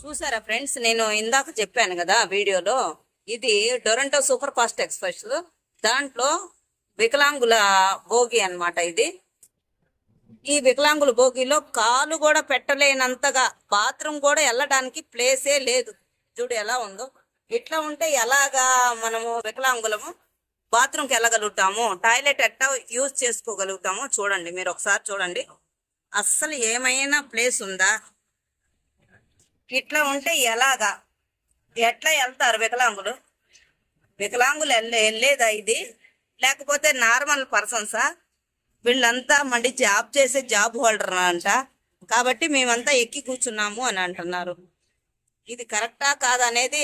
చూసారా ఫ్రెండ్స్, నేను ఇందాక చెప్పాను కదా వీడియోలో, ఇది టొరంటో సూపర్ ఫాస్ట్ ఎక్స్ప్రెస్. దాంట్లో వికలాంగుల భోగి అన్నమాట ఇది. ఈ వికలాంగుల భోగిలో కాలు కూడా పెట్టలేనంతగా బాత్రూమ్ కూడా వెళ్ళడానికి ప్లేసే లేదు. చూడు ఎలా ఉందో. ఇట్లా ఉంటే ఎలాగా మనము వికలాంగులము బాత్రూమ్కి వెళ్ళగలుగుతాము, టాయిలెట్ ఎట్లా యూజ్ చేసుకోగలుగుతాము చూడండి. మీరు ఒకసారి చూడండి, అస్సలు ఏమైనా ప్లేస్ ఉందా? ఇట్లా ఉంటే ఎలాగా, ఎట్లా వెళ్తారు వికలాంగులు? వికలాంగులు వెళ్ళలేదా ఇది? లేకపోతే నార్మల్ పర్సన్సా? వీళ్ళంతా మళ్ళీ జాబ్ చేసే జాబ్ హోల్డర్ అంట, కాబట్టి మేమంతా ఎక్కి కూర్చున్నాము అని అంటున్నారు. ఇది కరెక్టా కాదా అనేది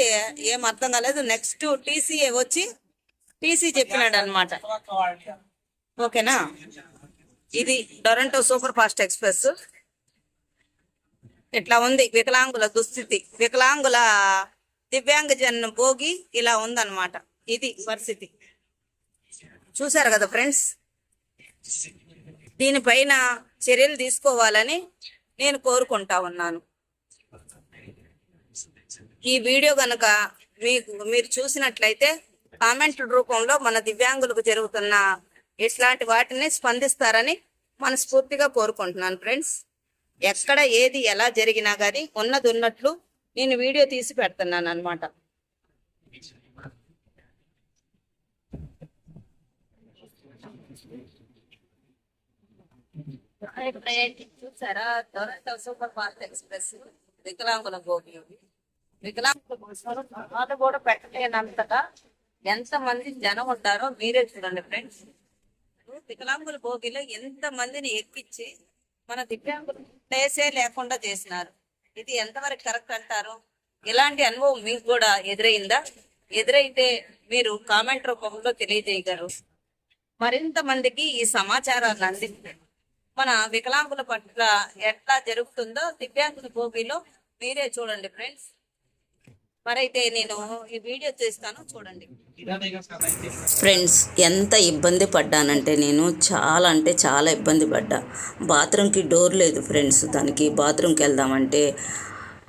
ఏం అర్థం కాలేదు. నెక్స్ట్ టీసీఏ వచ్చి టీసీ చెప్పినాడు అనమాట. ఓకేనా? ఇది టొరంటో సూపర్ ఫాస్ట్ ఎక్స్ప్రెస్. ఇట్లా ఉంది వికలాంగుల దుస్థితి. వికలాంగుల దివ్యాంగజన్ భోగి ఇలా ఉందన్నమాట. ఇది పరిస్థితి. చూసారు కదా ఫ్రెండ్స్. దీనిపైన చర్యలు తీసుకోవాలని నేను కోరుకుంటా ఉన్నాను. ఈ వీడియో కనుక మీరు చూసినట్లయితే కామెంట్ రూపంలో మన దివ్యాంగులకు జరుగుతున్న ఇట్లాంటి వాటిని స్పందిస్తారని మనస్ఫూర్తిగా కోరుకుంటున్నాను ఫ్రెండ్స్. ఎక్కడ ఏది ఎలా జరిగినా కానీ ఉన్నది ఉన్నట్లు నేను వీడియో తీసి పెడుతున్నాను అనమాట. చూసారా, టొరంటో సూపర్ ఫాస్ట్ ఎక్స్ప్రెస్ వికలాంగుల భోగి. వికలాంగుల వాళ్ళు కూడా పెట్టలేనంతగా ఎంతమంది జనం ఉంటారో మీరే చూడండి ఫ్రెండ్స్. వికలాంగుల భోగిలో ఎంత మందిని ఎక్కించి మన దివ్యాంగులు ప్లేసే లేకుండా చేసినారు. ఇది ఎంతవరకు కరెక్ట్ అంటారు? ఇలాంటి అనుభవం మీకు కూడా ఎదురైందా? ఎదురైతే మీరు కామెంట్ రూపంలో తెలియజేయగలరు. మరింత మందికి ఈ సమాచారాన్ని అందిస్తే మన వికలాంగుల పట్ల ఎట్లా జరుగుతుందో దివ్యాంగుల భోగిలో మీరే చూడండి ఫ్రెండ్స్. మరైతే నేను ఈ వీడియో చేస్తాను, చూడండి ఫ్రెండ్స్. ఎంత ఇబ్బంది పడ్డానంటే నేను చాలా అంటే చాలా ఇబ్బంది పడ్డా. బాత్రూమ్కి డోర్ లేదు ఫ్రెండ్స్. దానికి బాత్రూమ్కి వెళ్దామంటే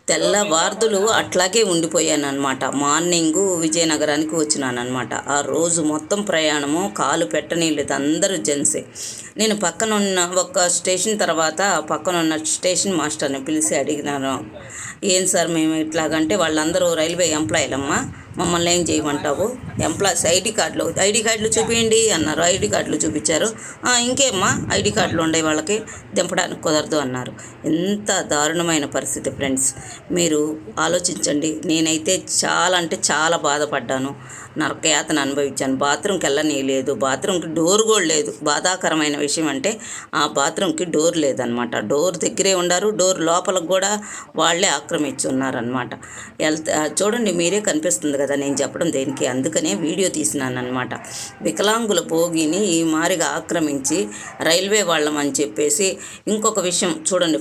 తెల్లవార్దులు అట్లాగే ఉండిపోయాను అనమాట. మార్నింగు విజయనగరానికి వచ్చినాను అనమాట. ఆ రోజు మొత్తం ప్రయాణము కాలు పెట్టనీయలేదు. అందరూ జెంట్సే. నేను పక్కనున్న ఒక స్టేషన్ తర్వాత పక్కనున్న స్టేషన్ మాస్టర్ని పిలిచి అడిగినాను, ఏం సార్ మేము ఇట్లాగంటే వాళ్ళందరూ రైల్వే ఎంప్లాయీలమ్మా, మమ్మల్ని ఏం చేయమంటావు? ఎంప్లాయీస్ ఐడి కార్డులు చూపించండి అన్నారు. ఐడి కార్డులు చూపించారు. ఇంకేమ్మా ఐడి కార్డులు ఉండే వాళ్ళకి దింపడానికి కుదరదు అన్నారు. ఎంత దారుణమైన పరిస్థితి ఫ్రెండ్స్. మీరు ఆలోచించండి. నేనైతే చాలా అంటే చాలా బాధపడ్డాను, నరకయాతను అనుభవించాను. బాత్రూమ్కి వెళ్ళనీయలేదు, బాత్రూమ్కి డోర్ కూడా లేదు. బాధాకరమైన విషయం అంటే ఆ బాత్రూమ్కి డోర్ లేదనమాట. డోర్ దగ్గరే ఉండారు, డోర్ లోపలకు కూడా వాళ్ళే ఆక్రమించున్నారనమాట. చూడండి, మీరే కనిపిస్తుంది కదా నేను చెప్పడం దేనికి, అందుకనే వీడియో తీసినాను అనమాట. వికలాంగుల భోగిని ఈ మారిగా ఆక్రమించి రైల్వే వాళ్ళమని చెప్పేసి. ఇంకొక విషయం చూడండి